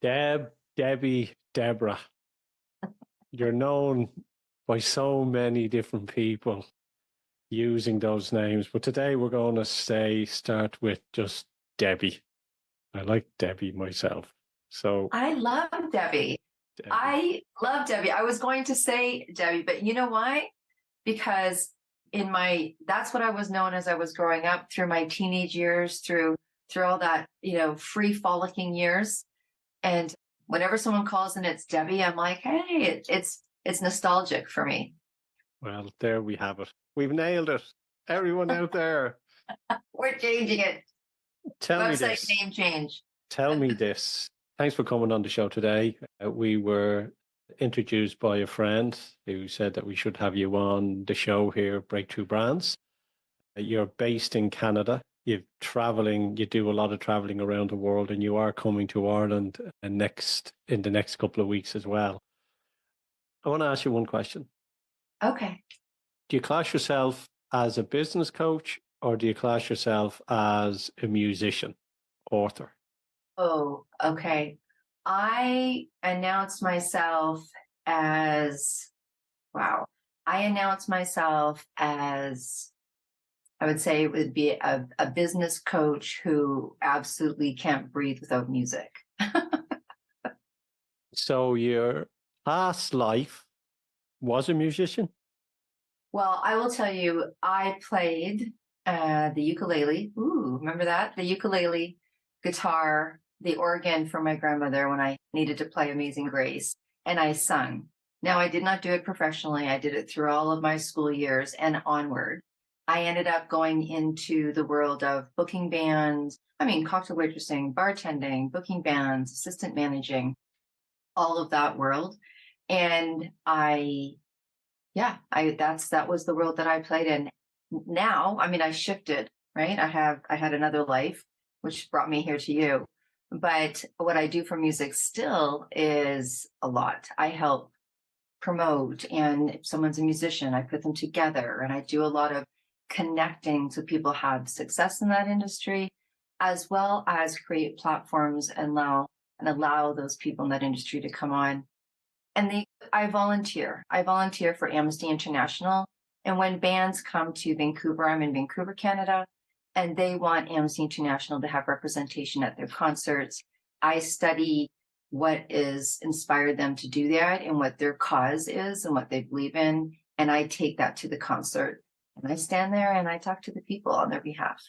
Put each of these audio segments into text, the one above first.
Debbie, Deborah. You're known by so many different people using those names, but today we're going to start with just Debbie. I like Debbie myself. So I love Debbie. Debbie. I love Debbie. I was going to say Debbie, but you know why? Because that's what I was known as I was growing up through my teenage years, through all that, free frolicking years. And whenever someone calls and it's Debbie, I'm like, hey, it's nostalgic for me. Well, there we have it. We've nailed it. Everyone out there. We're changing it. Tell me Website this. name change. Tell me this. Thanks for coming on the show today. We were introduced by a friend who said that we should have you on the show here, Breakthrough Brands. You're based in Canada. You do a lot of traveling around the world, and you are coming to Ireland in the next couple of weeks as well. I want to ask you one question. Okay. Do you class yourself as a business coach, or do you class yourself as a musician, author? Oh, okay. I announced myself as, I would say it would be a business coach who absolutely can't breathe without music. So your past life was a musician? Well, I will tell you, I played the ukulele. Ooh, remember that? The ukulele, guitar, the organ for my grandmother when I needed to play Amazing Grace, and I sung. Now, I did not do it professionally. I did it through all of my school years and onward. I ended up going into the world of booking bands, cocktail waitressing, bartending, booking bands, assistant managing, all of that world. And that was the world that I played in. Now, I shifted, right? I had another life, which brought me here to you. But what I do for music still is a lot. I help promote, and if someone's a musician, I put them together, and I do a lot of connecting so people have success in that industry, as well as create platforms and allow those people in that industry to come on. And I volunteer. I volunteer for Amnesty International. And when bands come to Vancouver, I'm in Vancouver, Canada, and they want Amnesty International to have representation at their concerts, I study what is inspired them to do that and what their cause is and what they believe in. And I take that to the concert, and I stand there and I talk to the people on their behalf.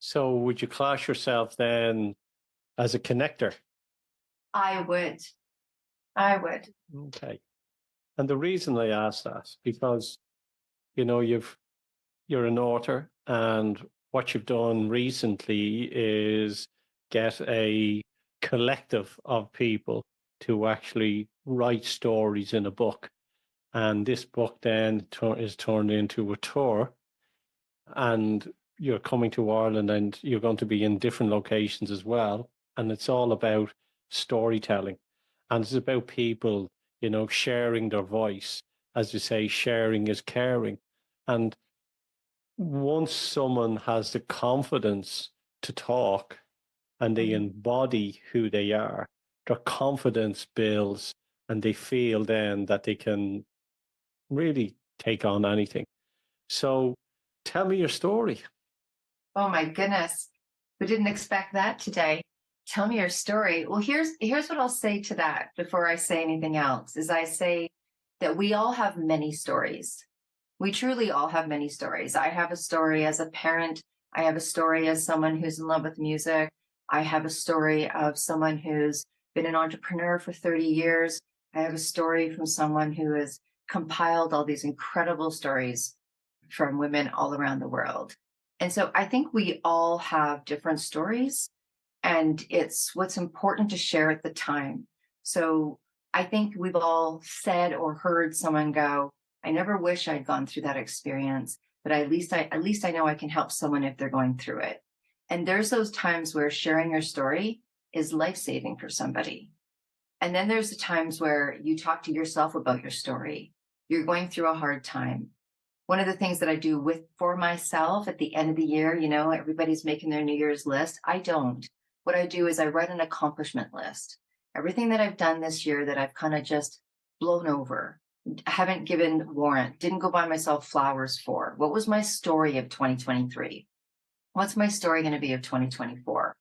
So would you class yourself then as a connector? I would. Okay. And the reason I ask that, because, you're an author, and what you've done recently is get a collective of people to actually write stories in a book. And this book then is turned into a tour, and you're coming to Ireland, and you're going to be in different locations as well. And it's all about storytelling. And it's about people, sharing their voice. As you say, sharing is caring. And once someone has the confidence to talk and they embody who they are, their confidence builds, and they feel then that they can really take on anything. So tell me your story. Oh my goodness. We didn't expect that today. Tell me your story. Well, here's what I'll say to that before I say anything else, is I say that we all have many stories. We truly all have many stories. I have a story as a parent. I have a story as someone who's in love with music. I have a story of someone who's been an entrepreneur for 30 years. I have a story from someone who has compiled all these incredible stories from women all around the world. And so I think we all have different stories, and it's what's important to share at the time. So I think we've all said or heard someone go, I never wish I'd gone through that experience, but at least I know I can help someone if they're going through it. And there's those times where sharing your story is life-saving for somebody. And then there's the times where you talk to yourself about your story. You're going through a hard time. One of the things that I do for myself at the end of the year, everybody's making their New Year's list. I don't. What I do is I write an accomplishment list. everything that I've done this year that I've kind of just blown over, haven't given warrant, didn't go buy myself flowers for. What was my story of 2023? What's my story going to be of 2024?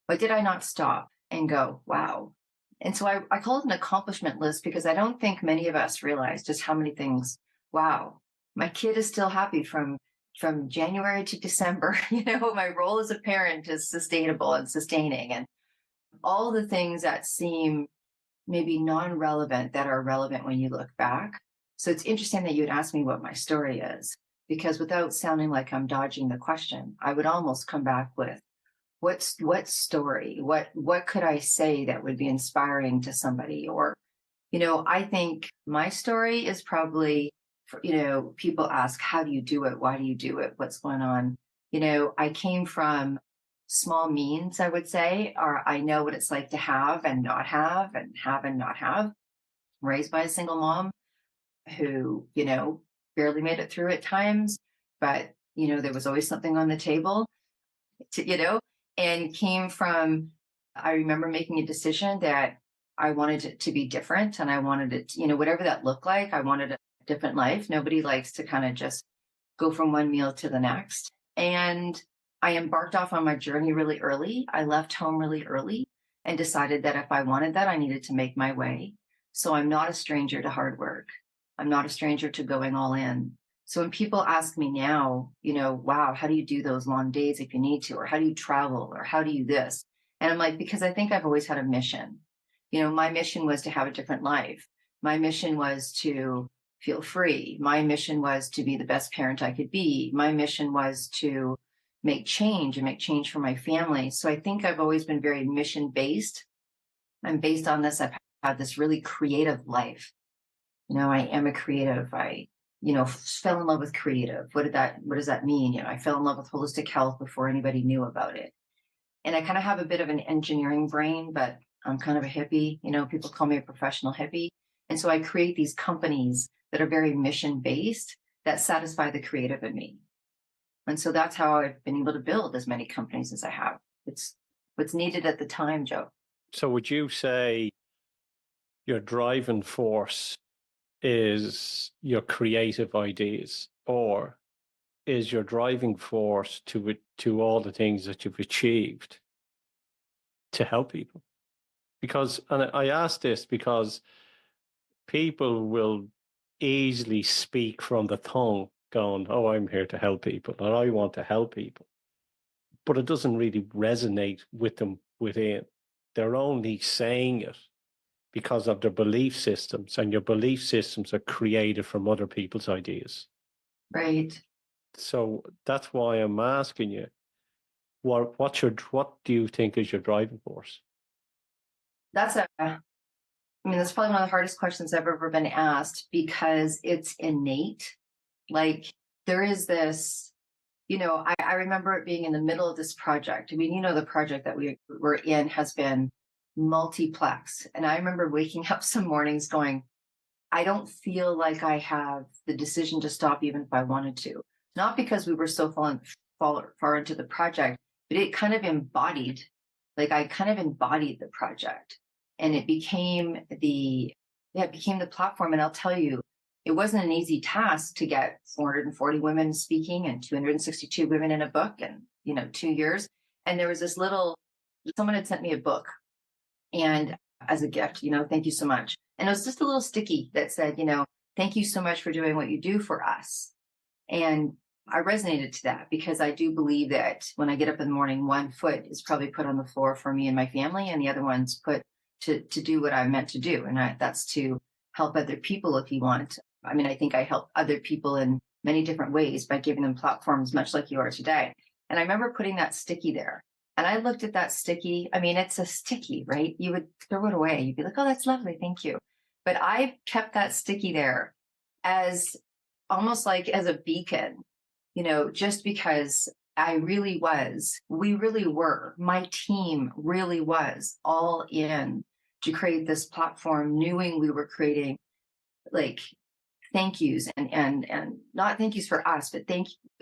But did I not stop and go, wow? And so I call it an accomplishment list because I don't think many of us realize just how many things, wow, my kid is still happy from January to December. My role as a parent is sustainable and sustaining, and all the things that seem maybe non-relevant that are relevant when you look back. So it's interesting that you'd ask me what my story is, because without sounding like I'm dodging the question, I would almost come back with, what story, what could I say that would be inspiring to somebody? Or, I think my story is probably, people ask, how do you do it? Why do you do it? What's going on? I came from small means, I would say, or I know what it's like to have and not have, and have and not have. Raised by a single mom who, barely made it through at times, but, there was always something on the table, and came from, I remember making a decision that I wanted it to be different, and I wanted it, whatever that looked like, I wanted a different life. Nobody likes to kind of just go from one meal to the next. And I embarked off on my journey really early. I left home really early and decided that if I wanted that, I needed to make my way. So I'm not a stranger to hard work. I'm not a stranger to going all in. So when people ask me now, wow, how do you do those long days if you need to? Or how do you travel? Or how do you this? And I'm like, because I think I've always had a mission. My mission was to have a different life. My mission was to feel free. My mission was to be the best parent I could be. My mission was to make change for my family. So I think I've always been very mission based. And based on this, I've had this really creative life. I am a creative. I fell in love with creative. What does that mean? I fell in love with holistic health before anybody knew about it. And I kind of have a bit of an engineering brain, but I'm kind of a hippie. People call me a professional hippie. And so I create these companies that are very mission based that satisfy the creative in me. And so that's how I've been able to build as many companies as I have. It's what's needed at the time, Joe. So would you say your driving force is your creative ideas, or is your driving force to all the things that you've achieved to help people? Because, and I ask this because people will easily speak from the tongue going, oh, I'm here to help people, or I want to help people. But it doesn't really resonate with them within. They're only saying it because of their belief systems, and your belief systems are created from other people's ideas. Right. So that's why I'm asking you, what do you think is your driving force? That's probably one of the hardest questions I've ever been asked, because it's innate. Like, there is this, I remember it being in the middle of this project. The project that we were in has been multiplex. And I remember waking up some mornings going, I don't feel like I have the decision to stop even if I wanted to. Not because we were so far into the project, but it kind of embodied, I kind of embodied the project. And it became the platform. And I'll tell you, it wasn't an easy task to get 440 women speaking and 262 women in a book and, 2 years. And there was someone had sent me a book, and as a gift, thank you so much. And it was just a little sticky that said, thank you so much for doing what you do for us. And I resonated to that, because I do believe that when I get up in the morning, one foot is probably put on the floor for me and my family, and the other one's put to do what I'm meant to do. And that's to help other people if you want. I think I help other people in many different ways by giving them platforms, much like you are today. And I remember putting that sticky there. And I looked at that sticky. It's a sticky, right? You would throw it away. You'd be like, oh, that's lovely. Thank you. But I kept that sticky there as almost like as a beacon, just because we really were, my team really was all in to create this platform, knowing we were creating thank yous and not thank yous for us, but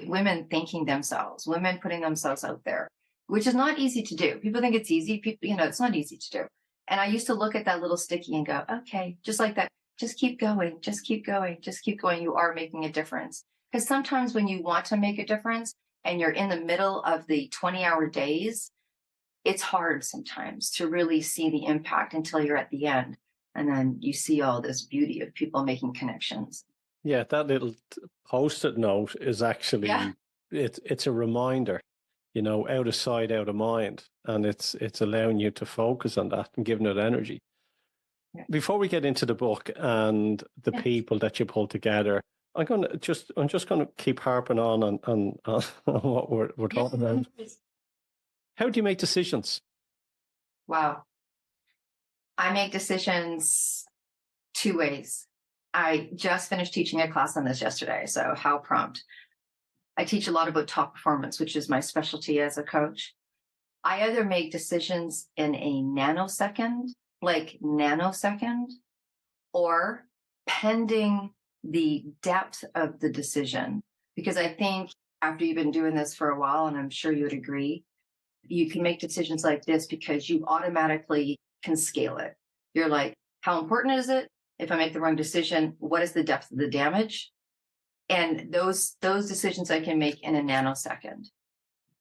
women thanking themselves, women putting themselves out there, which is not easy to do. People think it's easy. People, it's not easy to do. And I used to look at that little sticky and go, okay, just like that. Just keep going. Just keep going. Just keep going. You are making a difference. Because sometimes when you want to make a difference and you're in the middle of the 20-hour days, it's hard sometimes to really see the impact until you're at the end. And then you see all this beauty of people making connections. Yeah, that little post-it note is actually, it's a reminder, out of sight, out of mind. And it's allowing you to focus on that and giving it energy. Yeah. Before we get into the book and the people that you pull together, I'm just going to keep harping on what we're talking about. How do you make decisions? Wow. I make decisions two ways. I just finished teaching a class on this yesterday, so how prompt. I teach a lot about top performance, which is my specialty as a coach. I either make decisions in a nanosecond, or pending the depth of the decision. Because I think after you've been doing this for a while, and I'm sure you would agree, you can make decisions like this because you automatically can scale it. You're like, how important is it? If I make the wrong decision, what is the depth of the damage? And those decisions I can make in a nanosecond.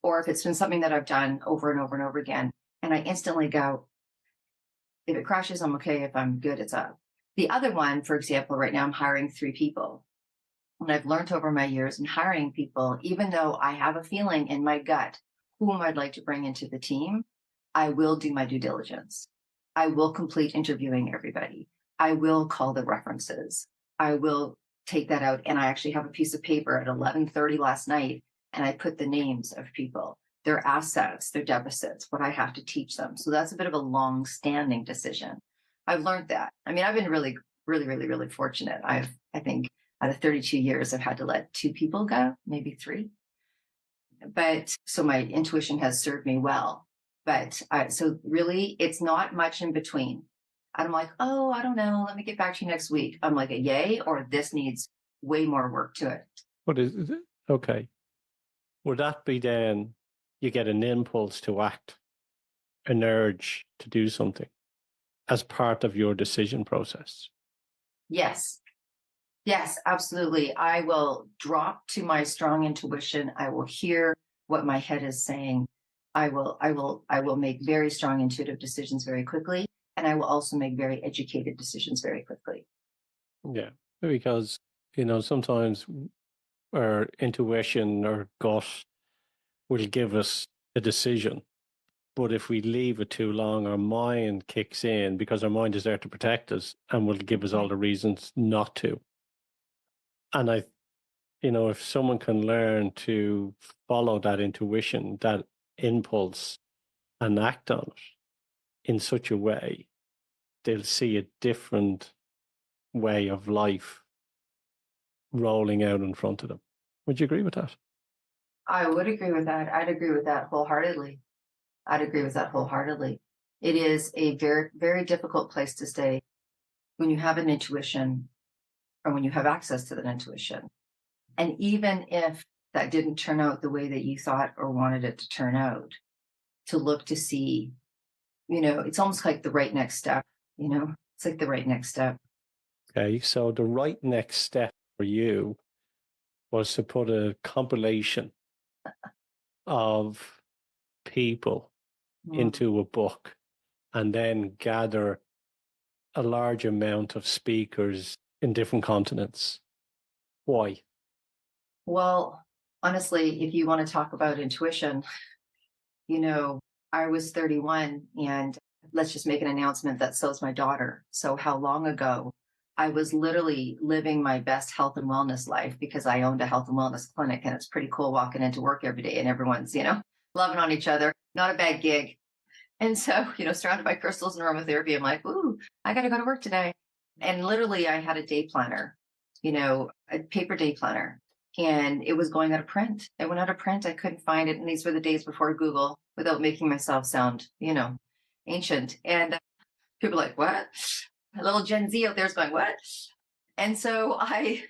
Or if it's been something that I've done over and over and over again, and I instantly go, if it crashes, I'm okay. If I'm good, it's up. The other one, for example, right now I'm hiring 3 people. And I've learned over my years in hiring people, even though I have a feeling in my gut whom I'd like to bring into the team, I will do my due diligence. I will complete interviewing everybody. I will call the references. I will take that out. And I actually have a piece of paper at 11:30 last night, and I put the names of people, their assets, their deficits, what I have to teach them. So that's a bit of a long-standing decision. I've learned that. I mean, I've been really, really, really, really fortunate. I think out of 32 years, I've had to let 2 people go, maybe 3. But so my intuition has served me well. But so really, it's not much in between. I'm like, oh, I don't know. Let me get back to you next week. I'm like a yay, or this needs way more work to it. What is it? Okay. Would that be then you get an impulse to act, an urge to do something as part of your decision process? Yes. Yes, absolutely. I will drop to my strong intuition. I will hear what my head is saying. I will make very strong intuitive decisions very quickly. And I will also make very educated decisions very quickly. Yeah, because, sometimes our intuition or gut will give us a decision. But if we leave it too long, our mind kicks in because our mind is there to protect us and will give us all the reasons not to. And if someone can learn to follow that intuition, that impulse, and act on it in such a way, they'll see a different way of life rolling out in front of them. Would you agree with that? I would agree with that. I'd agree with that wholeheartedly. It is a very, very difficult place to stay when you have an intuition or when you have access to that intuition. And even if that didn't turn out the way that you thought or wanted it to turn out, to look to see, it's almost like the right next step, it's like the right next step. Okay, so the right next step for you was to put a compilation of people into a book and then gather a large amount of speakers in different continents. Why? Well, honestly, if you want to talk about intuition, I was 31, and let's just make an announcement that so's my daughter. So how long ago? I was literally living my best health and wellness life because I owned a health and wellness clinic, and it's pretty cool walking into work every day and everyone's, loving on each other. Not a bad gig. And so, surrounded by crystals and aromatherapy, I'm like, ooh, I got to go to work today. And literally I had a day planner, a paper day planner, and it was going out of print. It went out of print. I couldn't find it. And these were the days before Google, without making myself sound, ancient. And people are like, what? A little Gen Z out there is going, what? And so I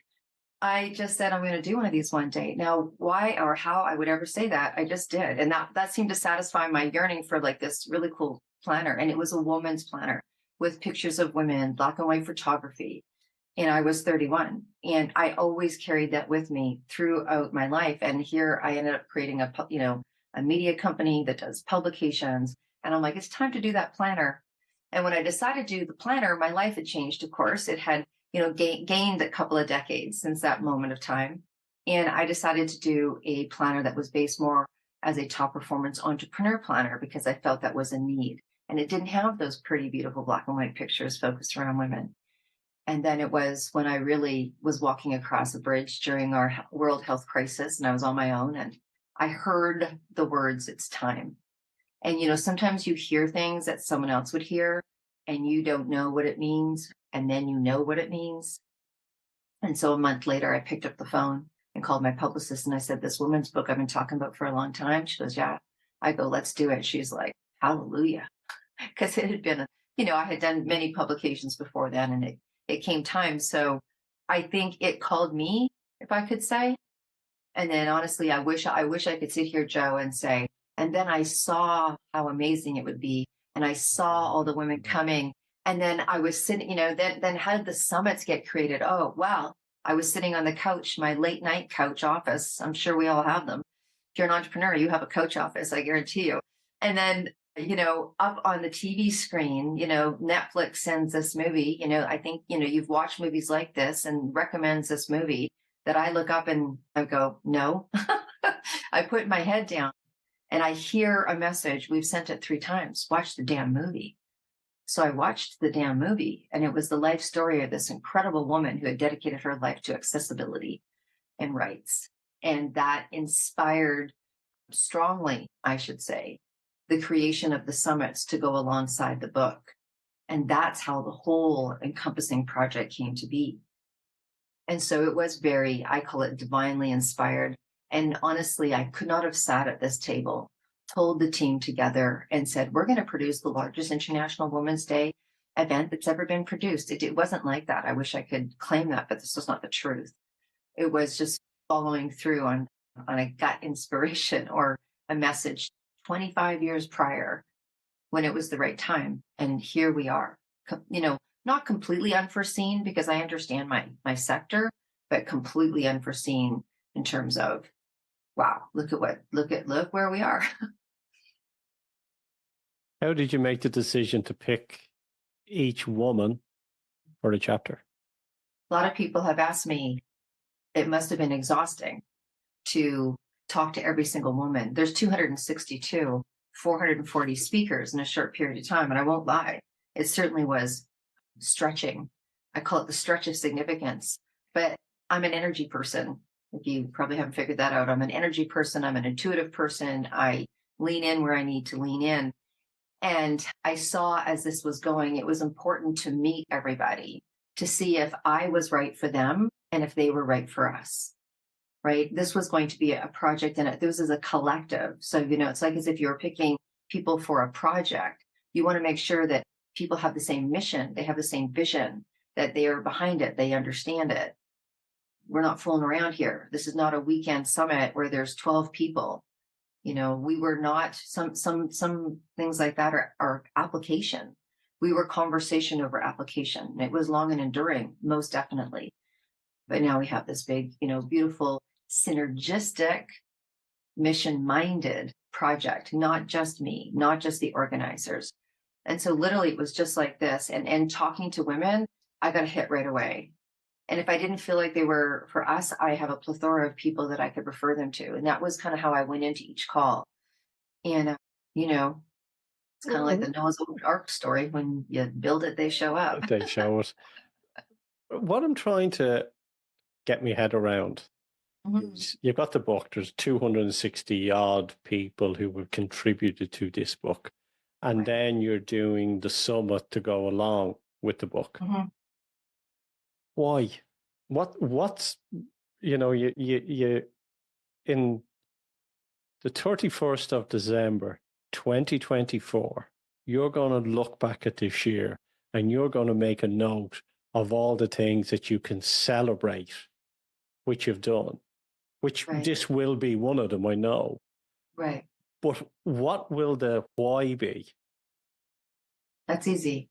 just said, I'm going to do one of these one day. Now, why or how I would ever say that, I just did. And that seemed to satisfy my yearning for like this really cool planner, and it was a woman's planner with pictures of women, black and white photography. And I was 31, and I always carried that with me throughout my life. And here I ended up creating a media company that does publications. And I'm like, it's time to do that planner. And when I decided to do the planner, my life had changed, of course. It had, gained a couple of decades since that moment of time. And I decided to do a planner that was based more as a top performance entrepreneur planner because I felt that was a need. And it didn't have those pretty, beautiful black and white pictures focused around women. And then it was when I really was walking across a bridge during our world health crisis, and I was on my own, and I heard the words, "It's time." And, sometimes you hear things that someone else would hear and you don't know what it means. And then you know what it means. And so a month later, I picked up the phone and called my publicist and I said, "This woman's book I've been talking about for a long time." She goes, "Yeah." I go, "Let's do it." She's like, "Hallelujah." Because it had been, I had done many publications before then, and it came time. So I think it called me, if I could say. And then honestly, I wish I could sit here, Joe, and say, and then I saw how amazing it would be. And I saw all the women coming. And then I was sitting, then how did the summits get created? Oh, wow. I was sitting on the couch, my late night couch office. I'm sure we all have them. If you're an entrepreneur, you have a coach office, I guarantee you. And then, up on the TV screen, Netflix sends this movie, I think, you've watched movies like this and recommends this movie that I look up and I go, no. I put my head down and I hear a message. We've sent it 3 times. Watch the damn movie. So I watched the damn movie, and it was the life story of this incredible woman who had dedicated her life to accessibility and rights. And that inspired strongly, I should say, the creation of the summits to go alongside the book. And that's how the whole encompassing project came to be. And so it was I call it divinely inspired. And honestly, I could not have sat at this table, told the team together and said, we're going to produce the largest International Women's Day event that's ever been produced. It wasn't like that. I wish I could claim that, but this was not the truth. It was just following through on a gut inspiration or a message 25 years prior when it was the right time. And here we are, not completely unforeseen because I understand my sector, but completely unforeseen in terms of, wow, look where we are. How did you make the decision to pick each woman for the chapter? A lot of people have asked me, it must have been exhausting to talk to every single woman. There's 262, 440 speakers in a short period of time. And I won't lie, it certainly was stretching. I call it the stretch of significance. But I'm an energy person. If you probably haven't figured that out, I'm an energy person. I'm an intuitive person. I lean in where I need to lean in. And I saw as this was going, it was important to meet everybody to see if I was right for them and if they were right for us. Right? This was going to be a project, and this is a collective. So, it's like as if you're picking people for a project. You want to make sure that people have the same mission, they have the same vision, that they are behind it, they understand it. We're not fooling around here. This is not a weekend summit where there's 12 people. We were not some things like that are application. We were conversation over application. And it was long and enduring, most definitely. But now we have this big, beautiful, synergistic, mission-minded project, not just me, not just the organizers. And so literally it was just like this. And talking to women, I got a hit right away. And if I didn't feel like they were for us, I have a plethora of people that I could refer them to. And that was kind of how I went into each call. And, it's kind of like the Noah's Ark story. When you build it, they show up. They show it. What I'm trying to get my head around is you've got the book. There's 260 odd people who have contributed to this book. And then you're doing the summit to go along with the book. Why? What's you in the 31st of December 2024, you're going to look back at this year and you're going to make a note of all the things that you can celebrate which you've done, which this will be one of them, I know. Right. But what will the why be? That's easy.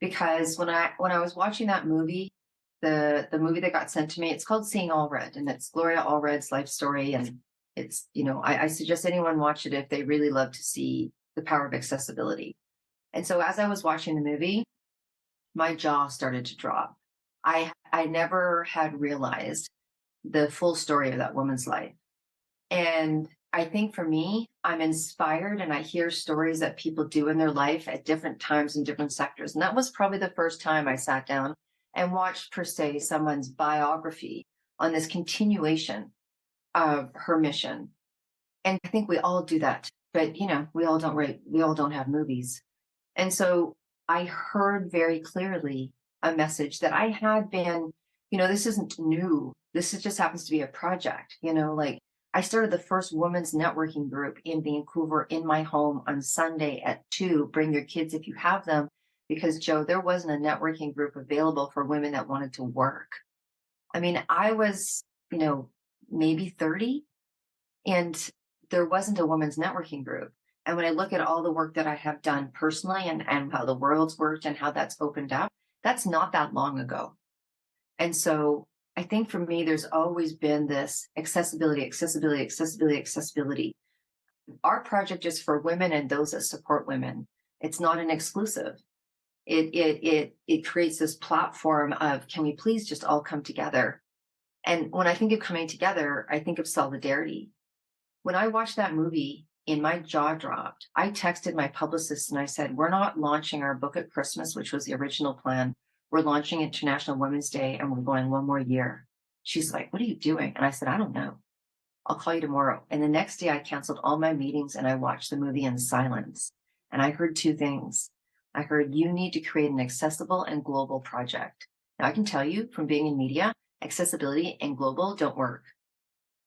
Because when I was watching that movie, the movie that got sent to me, it's called Seeing Allred, and it's Gloria Allred's life story. And it's, I suggest anyone watch it if they really love to see the power of accessibility. And so as I was watching the movie, my jaw started to drop. I never had realized the full story of that woman's life. And I think for me, I'm inspired and I hear stories that people do in their life at different times in different sectors. And that was probably the first time I sat down and watched, per se, someone's biography on this continuation of her mission. And I think we all do that. But, we all don't have movies. And so I heard very clearly a message that I had been, this isn't new. Just happens to be a project, like I started the first women's networking group in Vancouver in my home on Sunday at 2. Bring your kids if you have them, because Joe, there wasn't a networking group available for women that wanted to work. I mean, I was, maybe 30, and there wasn't a women's networking group. And when I look at all the work that I have done personally and how the world's worked and how that's opened up, that's not that long ago. And so I think for me, there's always been this accessibility, accessibility, accessibility, accessibility. Our project is for women and those that support women. It's not an exclusive. It creates this platform of, can we please just all come together? And when I think of coming together, I think of solidarity. When I watched that movie and my jaw dropped, I texted my publicist and I said, we're not launching our book at Christmas, which was the original plan. We're launching International Women's Day and we're going one more year. She's like, what are you doing? And I said, I don't know. I'll call you tomorrow. And the next day I canceled all my meetings and I watched the movie in silence. And I heard two things. I heard, you need to create an accessible and global project. Now I can tell you from being in media, accessibility and global don't work,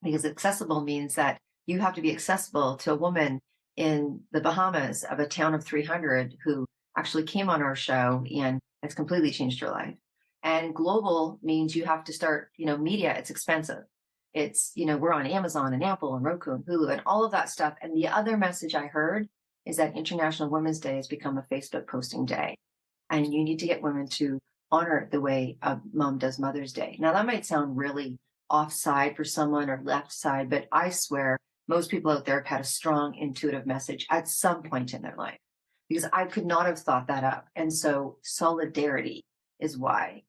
because accessible means that you have to be accessible to a woman in the Bahamas of a town of 300 who actually came on our show and has completely changed her life. And global means you have to start, media, it's expensive. It's, we're on Amazon and Apple and Roku and Hulu and all of that stuff. And the other message I heard is that International Women's Day has become a Facebook posting day. And you need to get women to honor it the way a mom does Mother's Day. Now, that might sound really offside for someone or left side, but I swear most people out there have had a strong intuitive message at some point in their life, because I could not have thought that up. And so solidarity is why,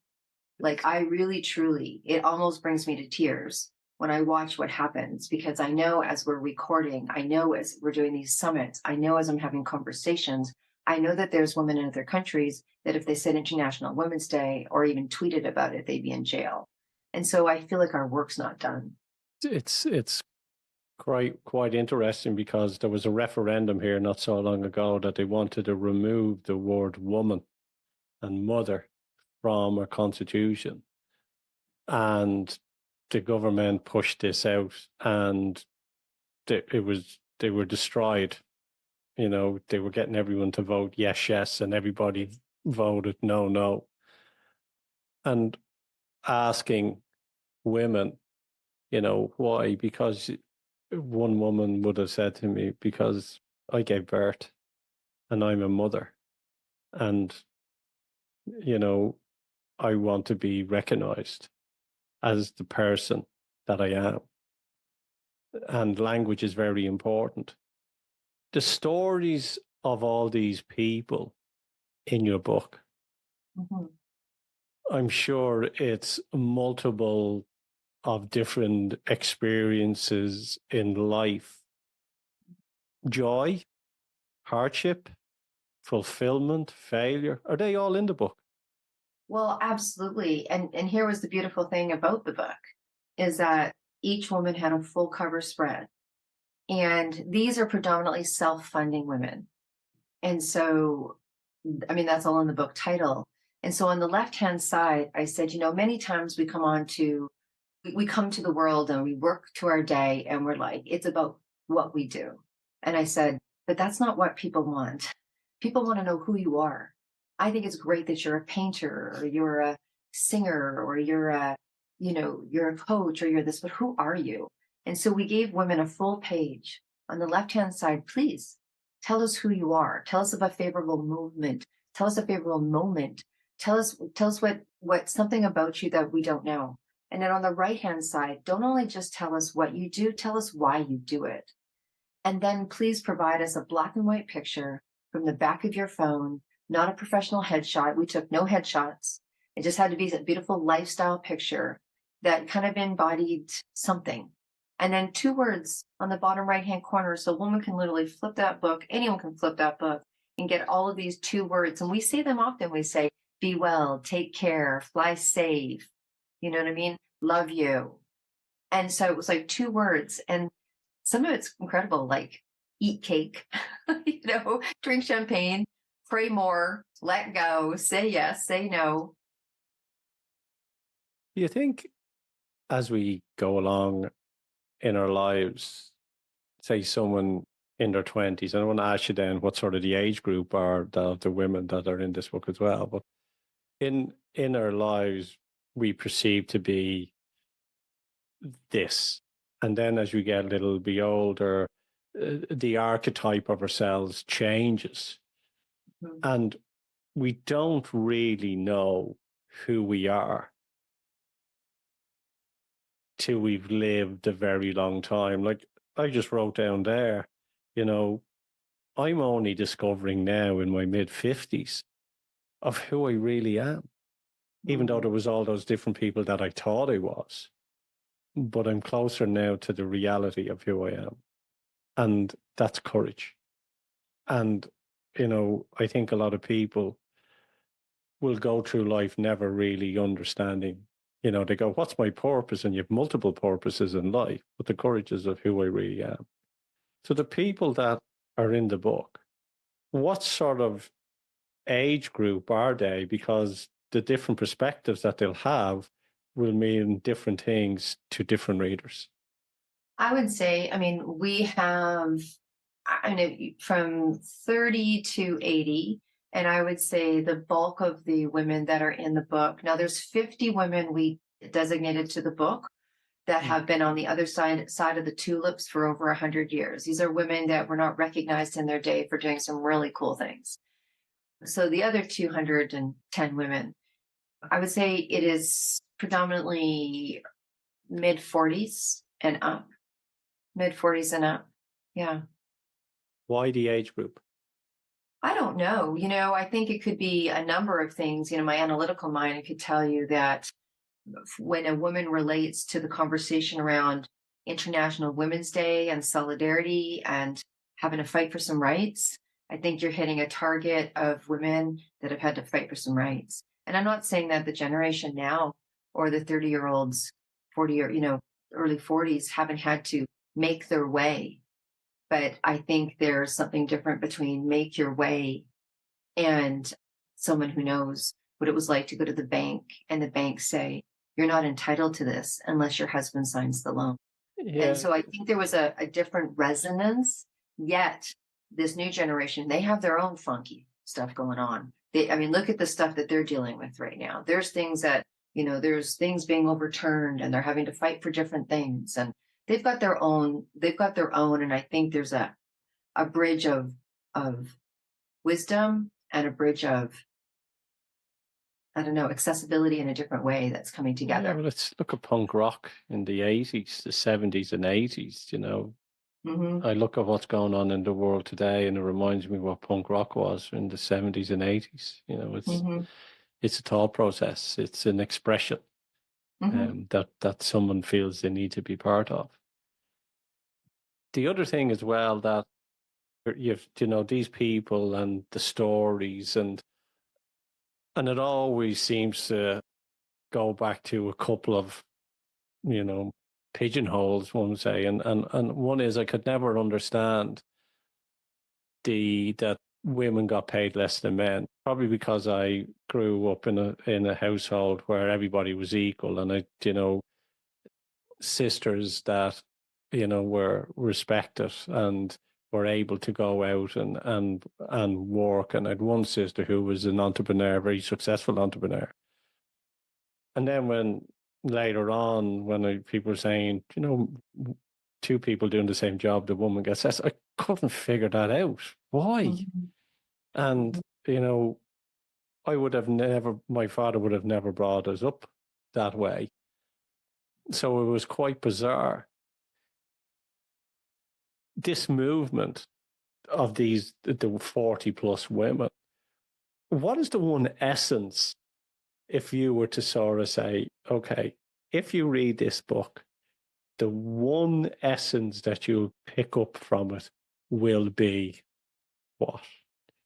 like, I really, truly, it almost brings me to tears when I watch what happens, because I know as we're recording, I know as we're doing these summits, I know as I'm having conversations, I know that there's women in other countries that if they said International Women's Day or even tweeted about it, they'd be in jail. And so I feel like our work's not done. It's quite interesting, because there was a referendum here not so long ago that they wanted to remove the word woman and mother from our constitution, and the government pushed this out, and they were destroyed. They were getting everyone to vote yes, and everybody voted no, and asking women, why? Because one woman would have said to me, because I gave birth and I'm a mother, and I want to be recognized as the person that I am. And language is very important. The stories of all these people in your book, Mm-hmm. I'm sure it's multiple of different experiences in life. Joy, hardship, fulfillment, failure, are they all in the book? Well, absolutely. And here was the beautiful thing about the book, is that each woman had a full cover spread. And these are predominantly self-funding women. And so, I mean, that's all in the book title. And so on the left-hand side, I said, many times we come to the world and we work to our day and we're like, it's about what we do. And I said, but that's not what people want. People want to know who you are. I think it's great that you're a painter or you're a singer or you're a coach or you're this, but who are you? And so we gave women a full page on the left-hand side. Please Tell us who you are. Tell us of a favorable movement. Tell us a favorable moment. Tell us what something about you that we don't know. And then on the right-hand side, don't only just tell us what you do, tell us why you do it. And then please provide us a black and white picture from the back of your phone, not a professional headshot. We took no headshots. It just had to be a beautiful lifestyle picture that kind of embodied something. And then 2 words on the bottom right-hand corner. So a woman can literally flip that book. Anyone can flip that book and get all of these 2 words. And we say them often. We say, be well, take care, fly safe. You know what I mean? Love you. And so it was like 2 words. And some of it's incredible, like eat cake, drink champagne, pray more, let go, say yes, say no. Do you think as we go along in our lives, say someone in their 20s, and I want to ask you then what sort of the age group are the women that are in this book as well, but in our lives, we perceive to be this. And then as we get a little bit older, the archetype of ourselves changes. Mhm. And we don't really know who we are till we've lived a very long time. Like I just wrote down there, I'm only discovering now in my mid-50s of who I really am, even though there was all those different people that I thought I was. But I'm closer now to the reality of who I am. And that's courage. And, I think a lot of people will go through life never really understanding. They go, what's my purpose? And you have multiple purposes in life, but the courage is of who I really am. So the people that are in the book, what sort of age group are they? Because the different perspectives that they'll have will mean different things to different readers. I would say, we have from 30 to 80. And I would say the bulk of the women that are in the book. Now, there's 50 women we designated to the book that have been on the other side of the tulips for over 100 years. These are women that were not recognized in their day for doing some really cool things. So the other 210 women, I would say it is predominantly mid 40s and up. Mid 40s and up. Yeah. Why the age group? I don't know. I think it could be a number of things. My analytical mind could tell you that when a woman relates to the conversation around International Women's Day and solidarity and having to fight for some rights, I think you're hitting a target of women that have had to fight for some rights. And I'm not saying that the generation now or the 30-year-olds, 40 or, early 40s haven't had to make their way. But I think there's something different between make your way and someone who knows what it was like to go to the bank and the bank say, you're not entitled to this unless your husband signs the loan. Yeah. And so I think there was a different resonance, yet this new generation, they have their own funky stuff going on. Look at the stuff that they're dealing with right now. There's things that, there's things being overturned and they're having to fight for different things. And they've got their own, and I think there's a bridge of wisdom and a bridge of, I don't know, accessibility in a different way that's coming together. Yeah, well, let's look at punk rock in the 80s, the 70s and 80s, Mm-hmm. I look at what's going on in the world today and it reminds me what punk rock was in the 70s and 80s. It's a thought process. It's an expression that someone feels they need to be part of. The other thing as well that you've, these people and the stories and it always seems to go back to a couple of, pigeonholes, one would say. And one is I could never understand that women got paid less than men, probably because I grew up in a household where everybody was equal and sisters that, were respected and were able to go out and work. And I had one sister who was an entrepreneur, a very successful entrepreneur. And then when later on, when people were saying, two people doing the same job, the woman gets less, I couldn't figure that out. Why? Mhm. And, my father would have never brought us up that way. So it was quite bizarre. This movement of the 40 plus women, what is the one essence, if you were to sort of say, okay, if you read this book, the one essence that you'll pick up from it will be what?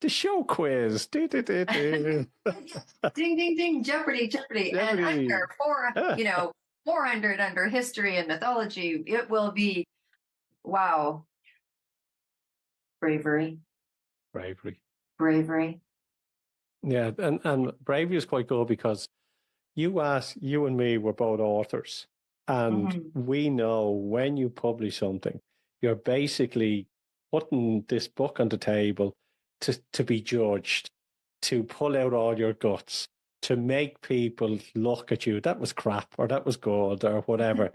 The show quiz. Do, do, do, do. Ding, ding, ding, Jeopardy, Jeopardy. And Jeopardy. under 400 under history and mythology, it will be, wow, bravery, Bravery. bravery. Yeah, and bravery is quite good because you and me were both authors, and Mhm. we know when you publish something, you're basically putting this book on the table to be judged, to pull out all your guts, to make people look at you. That was crap, or that was good, or whatever.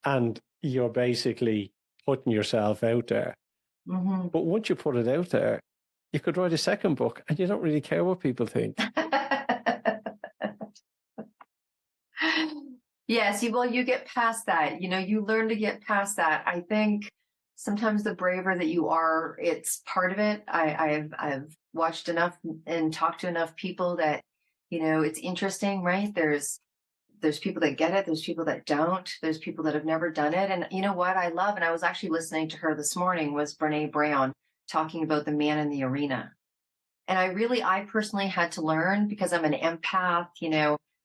And you're basically putting yourself out there. Mhm. But once you put it out there, you could write a second book and you don't really care what people think. Yes, you get past that. You learn to get past that. I think sometimes the braver that you are, it's part of it. I've watched enough and talked to enough people that, it's interesting, right? There's people that get it, there's people that don't, there's people that have never done it. And you know what I love, and I was actually listening to her this morning, was Brene Brown talking about the man in the arena. And I personally had to learn, because I'm an empath,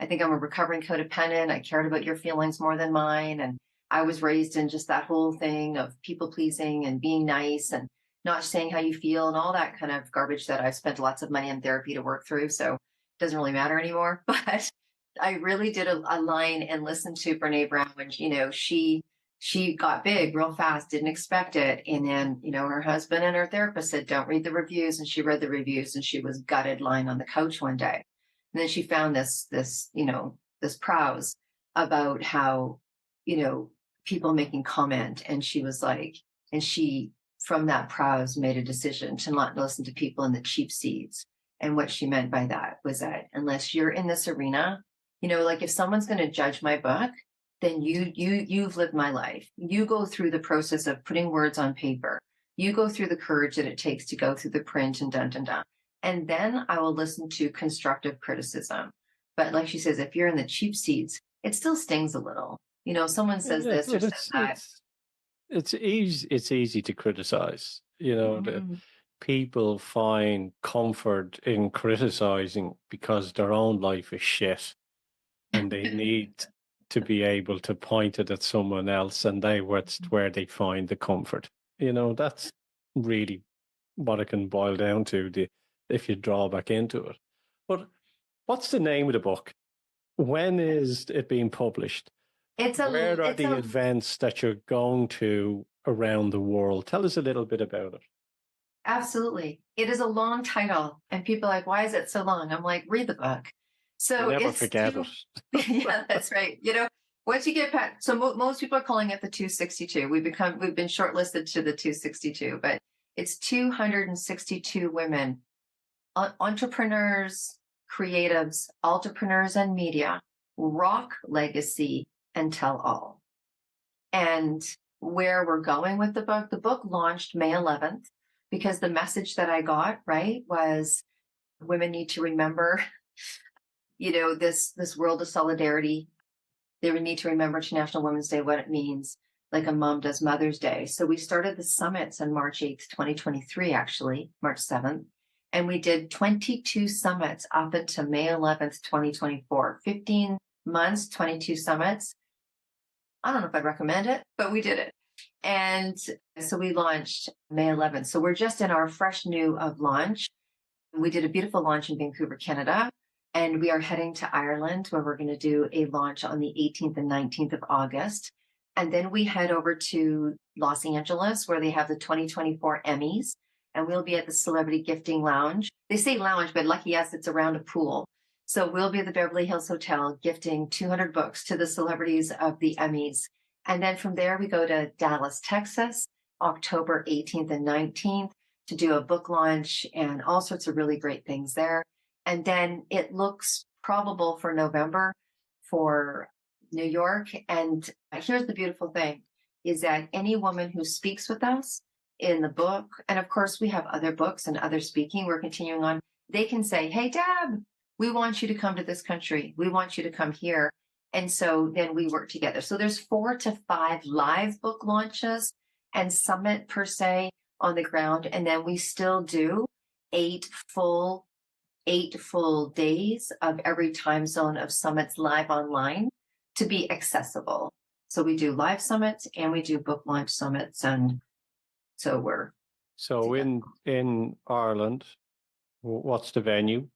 I think I'm a recovering codependent. I cared about your feelings more than mine. And I was raised in just that whole thing of people pleasing and being nice and not saying how you feel and all that kind of garbage that I've spent lots of money in therapy to work through. So it doesn't really matter anymore. But I really did a line and listened to Brene Brown when, she got big real fast, didn't expect it. And then, her husband and her therapist said, don't read the reviews. And she read the reviews and she was gutted lying on the couch one day. And then she found this prose about how, people making comment. And she was like, and she, from that prose, made a decision to not listen to people in the cheap seats. And what she meant by that was that unless you're in this arena, like if someone's going to judge my book, then you've lived my life. You go through the process of putting words on paper. You go through the courage that it takes to go through the print and dun dun dun. And then I will listen to constructive criticism. But like she says, if you're in the cheap seats, it still stings a little. Someone says Yeah, this or but says that. it's easy to criticize. The Mhm. people find comfort in criticizing because their own life is shit, and they need to be able to point it at someone else, and that's where they find the comfort. That's really what it can boil down to, if you draw back into it. But what's the name of the book? When is it being published? It's Where are it's the a events that you're going to around the world? Tell us a little bit about it. Absolutely. It is a long title, and people are like, why is it so long? I'm like, read the book. You So never it's forget it. yeah, that's right. Once you get past, so most people are calling it the 262. We've been shortlisted to the 262, but it's 262 women, entrepreneurs, creatives, entrepreneurs and media, rock legacy and tell all. And where we're going with the book launched May 11th, because the message that I got, right, was women need to remember, this world of solidarity. They would need to remember International Women's Day, what it means, like a mom does Mother's Day. So we started the summits on March 8th, 2023, actually, March 7th. And we did 22 summits up until May 11th, 2024, 15 months, 22 summits. I don't know if I'd recommend it, but we did it. And so we launched May 11th. So we're just in our fresh new of launch. We did a beautiful launch in Vancouver, Canada, and we are heading to Ireland, where we're going to do a launch on the 18th and 19th of August. And then we head over to Los Angeles, where they have the 2024 Emmys, and we'll be at the Celebrity Gifting Lounge. They say lounge, but lucky us, it's around a pool. So we'll be at the Beverly Hills Hotel gifting 200 books to the celebrities of the Emmys. And then from there, we go to Dallas, Texas, October 18th and 19th. to do a book launch and all sorts of really great things there. And then it looks probable for November for New York. And here's the beautiful thing is that any woman who speaks with us in the book, and of course we have other books and other speaking, we're continuing on, they can say, hey, Deb, we want you to come to this country. We want you to come here. And so then we work together. So there's 4 to 5 live book launches and summit per se on the ground. And then we still do 8 full days of every time zone of summits live online to be accessible. So we do live summits and we do book launch summits. And so we're in Ireland, what's the venue?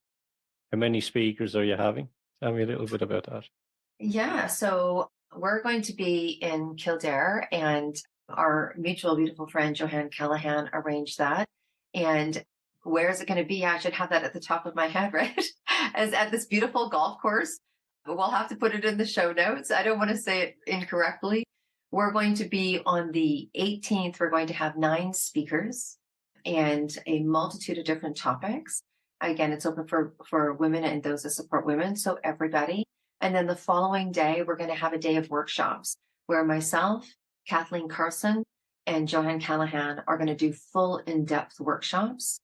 How many speakers are you having? Tell me a little bit about that. Yeah, so we're going to be in Kildare, and our mutual beautiful friend Johanne Callahan arranged that. And where is it going to be? I should have that at the top of my head, right? As at this beautiful golf course. We'll have to put it in the show notes. I don't want to say it incorrectly. We're going to be on the 18th. We're going to have 9 speakers and a multitude of different topics. Again, it's open for women and those that support women, so everybody. And then the following day, we're going to have a day of workshops where myself, Kathleen Carson, and Johanne Callahan are going to do full in-depth workshops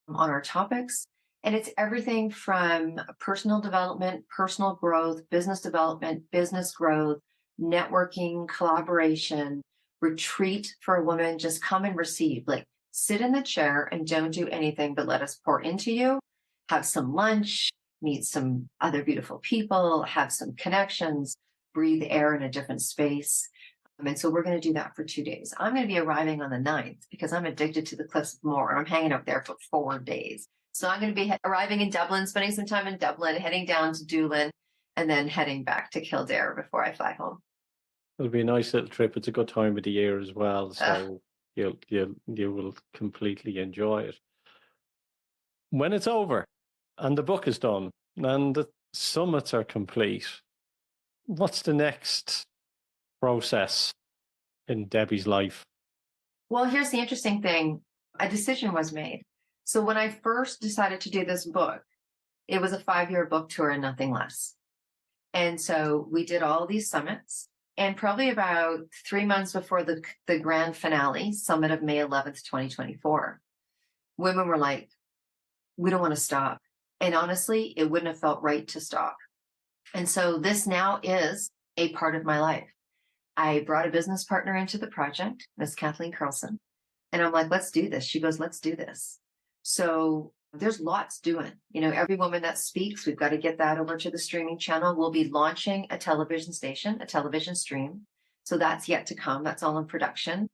on our topics. And it's everything from personal development, personal growth, business development, business growth, networking, collaboration, retreat for a woman. Just come and receive, like sit in the chair and don't do anything but let us pour into you, have some lunch, meet some other beautiful people, have some connections, breathe air in a different space. And so we're going to do that for 2 days. I'm going to be arriving on the 9th because I'm addicted to the Cliffs of Moher. I'm hanging out there for 4 days. So I'm going to be arriving in Dublin, spending some time in Dublin, heading down to Doolin, and then heading back to Kildare before I fly home. It'll be a nice little trip. It's a good time of the year as well. So you will completely enjoy it. When it's over and the book is done and the summits are complete, what's the next process in Debbie's life? Well, here's the interesting thing. A decision was made. So when I first decided to do this book, it was a 5-year book tour and nothing less. And so we did all these summits, and probably about 3 months before the grand finale, summit of May 11th, 2024, women were like, we don't want to stop. And honestly, it wouldn't have felt right to stop. And so this now is a part of my life. I brought a business partner into the project, Miss Kathleen Carlson, and I'm like, let's do this. She goes, let's do this. So there's lots doing. You know, every woman that speaks, we've got to get that over to the streaming channel. We'll be launching a television station, a television stream. So that's yet to come. That's all in production.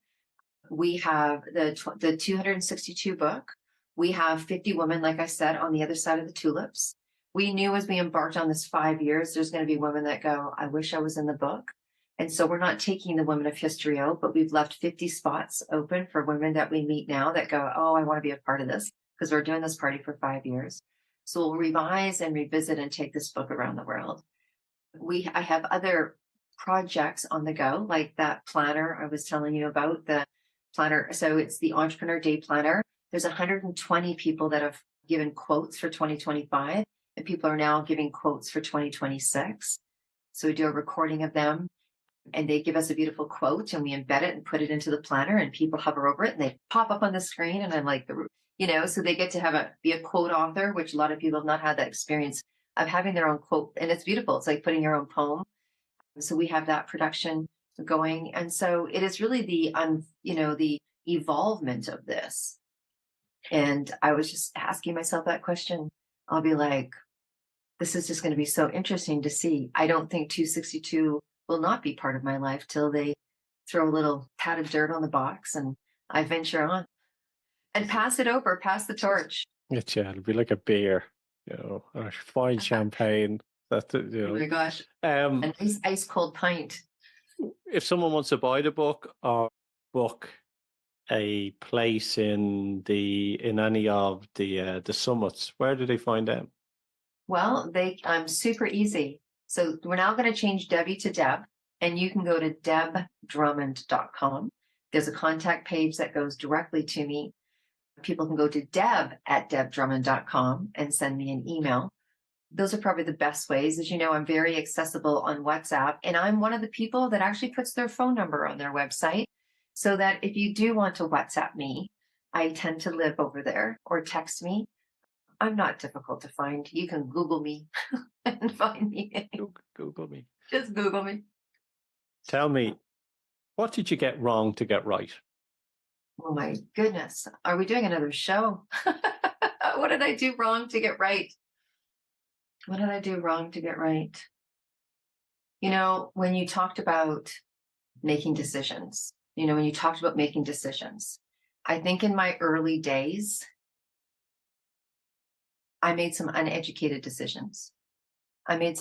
We have the 262 book. We have 50 women, like I said, on the other side of the tulips. We knew as we embarked on this 5 years, there's going to be women that go, I wish I was in the book. And so we're not taking the women of history out, but we've left 50 spots open for women that we meet now that go, oh, I want to be a part of this because we're doing this party for 5 years. So we'll revise and revisit and take this book around the world. I have other projects on the go, like that planner I was telling you about, the planner. So it's the Entrepreneur Day Planner. There's 120 people that have given quotes for 2025, and people are now giving quotes for 2026. So we do a recording of them, and they give us a beautiful quote, and we embed it and put it into the planner, and people hover over it, and they pop up on the screen, and I'm like, so they get to be a quote author, which a lot of people have not had that experience of having their own quote, and it's beautiful. It's like putting your own poem. So we have that production going, and so it is really the evolvement of this. And I was just asking myself that question. I'll be like, this is just going to be so interesting to see. I don't think 262 will not be part of my life till they throw a little pat of dirt on the box and I venture on and pass the torch. It'll be like a beer, or fine champagne. Oh my gosh. An ice cold pint. If someone wants to buy the book or book a place in any of the summits, where do they find them? Well, super easy. So we're now going to change Debbie to Deb, and you can go to Drummond.Debbie.com. There's a contact page that goes directly to me. People can go to Deb@DebDrummond.com and send me an email. Those are probably the best ways. As you know, I'm very accessible on WhatsApp, and I'm one of the people that actually puts their phone number on their website so that if you do want to WhatsApp me, I tend to live over there, or text me. I'm not difficult to find. You can Google me and find me. Google me. Just Google me. Tell me, what did you get wrong to get right? Oh my goodness. Are we doing another show? What did I do wrong to get right? What did I do wrong to get right? You know, when you talked about making decisions, I think in my early days, I made some uneducated decisions. And it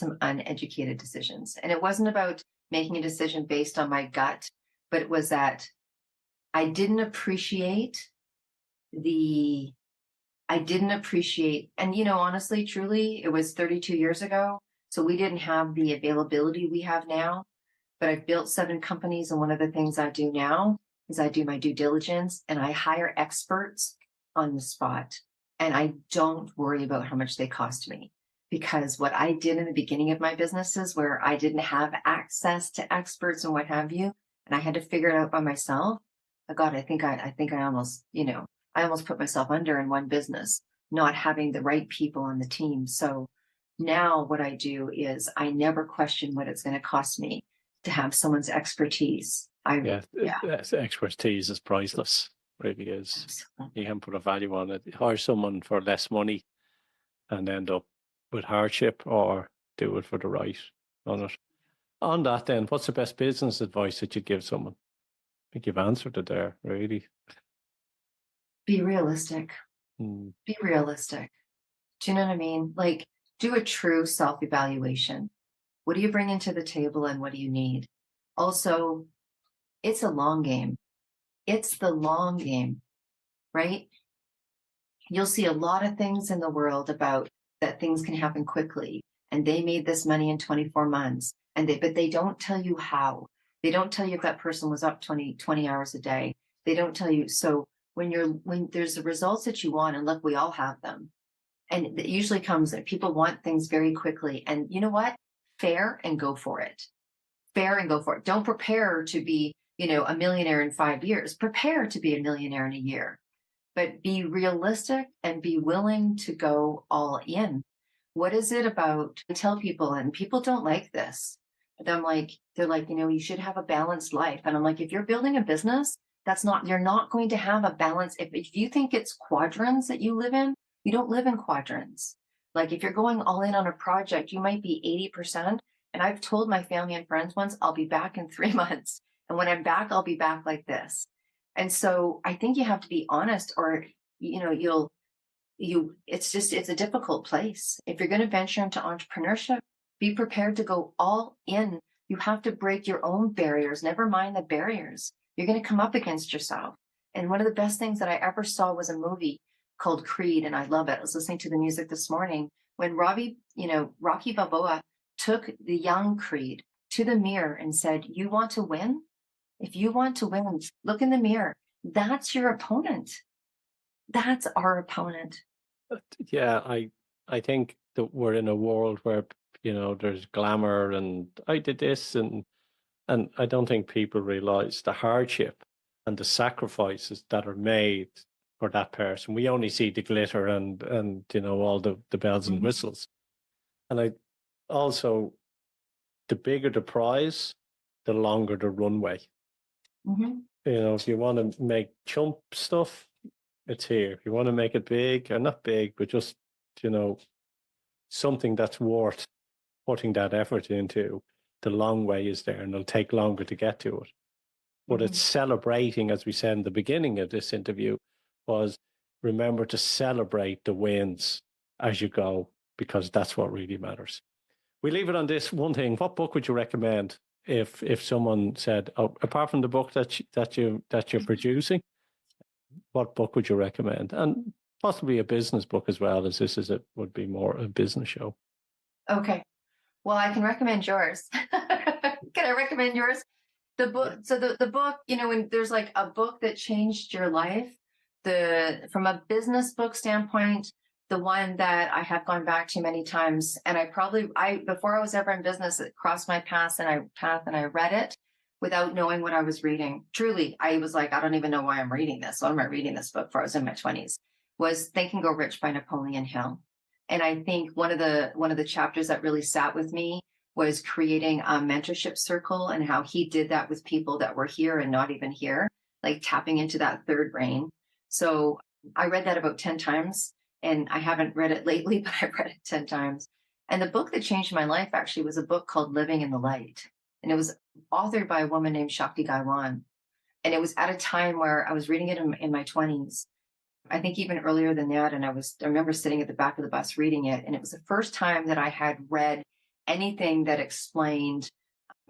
wasn't about making a decision based on my gut, but it was that I didn't appreciate, and honestly, truly, it was 32 years ago. So we didn't have the availability we have now, but I've built 7 companies. And one of the things I do now is I do my due diligence and I hire experts on the spot. And I don't worry about how much they cost me, because what I did in the beginning of my businesses where I didn't have access to experts and what have you, and I had to figure it out by myself. Oh God, I think I almost, I almost put myself under in one business, not having the right people on the team. So now what I do is I never question what it's going to cost me to have someone's expertise. Expertise is priceless. Really is. Absolutely. You can put a value on it. Hire someone for less money and end up with hardship, or do it for the right on it. On that then, what's the best business advice that you'd give someone? I think you've answered it there, really. Be realistic. Be realistic. Do you know what I mean? Like, do a true self-evaluation. What do you bring into the table and what do you need? Also, it's a long game. It's the long game, right? You'll see a lot of things in the world about that things can happen quickly, and they made this money in 24 months, but they don't tell you how. They don't tell you if that person was up 20 hours a day. They don't tell you. So when there's the results that you want, and look, we all have them. And it usually comes that people want things very quickly. And you know what? Fair and go for it. Don't prepare to be, a millionaire in 5 years. Prepare to be a millionaire in a year. But be realistic and be willing to go all in. What is it about? I tell people, and people don't like this. But they're like, you should have a balanced life. And I'm like, if you're building a business, you're not going to have a balance. If you think it's quadrants that you live in, you don't live in quadrants. Like if you're going all in on a project, you might be 80%. And I've told my family and friends once, I'll be back in 3 months. And when I'm back, I'll be back like this. And so I think you have to be honest, or, it's a difficult place. If you're going to venture into entrepreneurship, be prepared to go all in. You have to break your own barriers. Never mind the barriers. You're going to come up against yourself. And one of the best things that I ever saw was a movie called Creed, and I love it. I was listening to the music this morning when Rocky Balboa took the young Creed to the mirror and said, "You want to win? If you want to win, look in the mirror. That's your opponent. That's our opponent." Yeah, I think that we're in a world where there's glamour and I did this, and I don't think people realize the hardship and the sacrifices that are made for that person. We only see the glitter and all the bells and whistles. And I also, the bigger the prize, the longer the runway. If you want to make chump stuff, it's here. If you want to make it big, or not big, but just something that's worth putting that effort into, the long way is there, and it'll take longer to get to it. But it's celebrating, as we said in the beginning of this interview, was remember to celebrate the wins as you go, because that's what really matters. We leave it on this one thing. What book would you recommend if someone said, "Oh, apart from the book that you're producing, what book would you recommend?" And possibly a business book as well, as this would be more a business show. Okay. Well, I can recommend yours. Can I recommend yours? The book. So the book, when there's like a book that changed your life, From a business book standpoint, the one that I have gone back to many times, and before I was ever in business, it crossed my path and I read it without knowing what I was reading. Truly, I was like, I don't even know why I'm reading this. Why am I reading this book? Before I was in my 20s, was Think and Go Rich by Napoleon Hill. And I think one of the chapters that really sat with me was creating a mentorship circle, and how he did that with people that were here and not even here, like tapping into that third brain. So I read that about 10 times, and I haven't read it lately, but I've read it 10 times. And the book that changed my life actually was a book called Living in the Light. And it was authored by a woman named Shakti Gaiwan. And it was at a time where I was reading it in my 20s. I think even earlier than that. And I remember sitting at the back of the bus reading it. And it was the first time that I had read anything that explained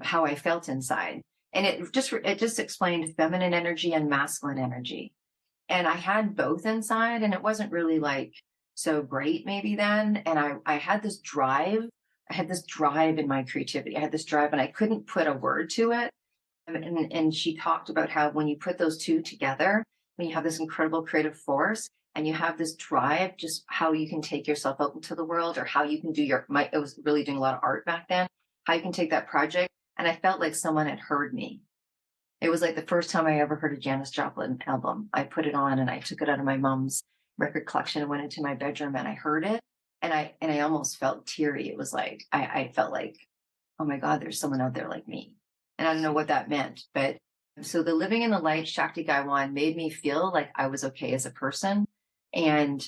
how I felt inside. And it just explained feminine energy and masculine energy. And I had both inside, and it wasn't really like so great maybe then. And I had this drive. I had this drive in my creativity. I had this drive, and I couldn't put a word to it. And she talked about how when you put those two together, when you have this incredible creative force and you have this drive, just how you can take yourself out into the world, or how you can do I was really doing a lot of art back then, how you can take that project. And I felt like someone had heard me. It was like the first time I ever heard a Janis Joplin album. I put it on and I took it out of my mom's record collection and went into my bedroom and I heard it. And I almost felt teary. It was like, I felt like, oh my God, there's someone out there like me. And I don't know what that meant. But so the Living in the Light, Shakti Gaiwan, made me feel like I was okay as a person. And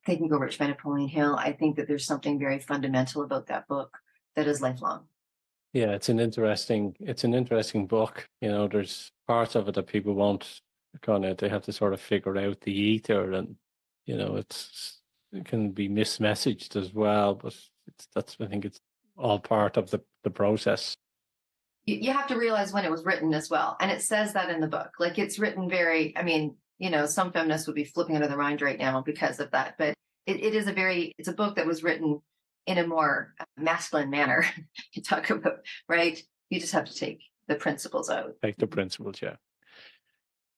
Think and Go Rich by Napoleon Hill, I think that there's something very fundamental about that book that is lifelong. Yeah, it's an interesting book. There's parts of it that people won't they have to sort of figure out the ether, and it can be mismessaged as well, but I think it's all part of the process. You have to realize when it was written as well. And it says that in the book. Like, it's written some feminists would be flipping out of their mind right now because of that. But it's a book that was written in a more masculine manner. You talk about, right? You just have to take the principles out. Take the principles, yeah.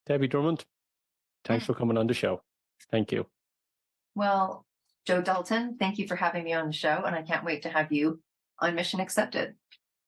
Debbie Drummond, thanks for coming on the show. Thank you. Well, Joe Dalton, thank you for having me on the show. And I can't wait to have you on Mission Accepted.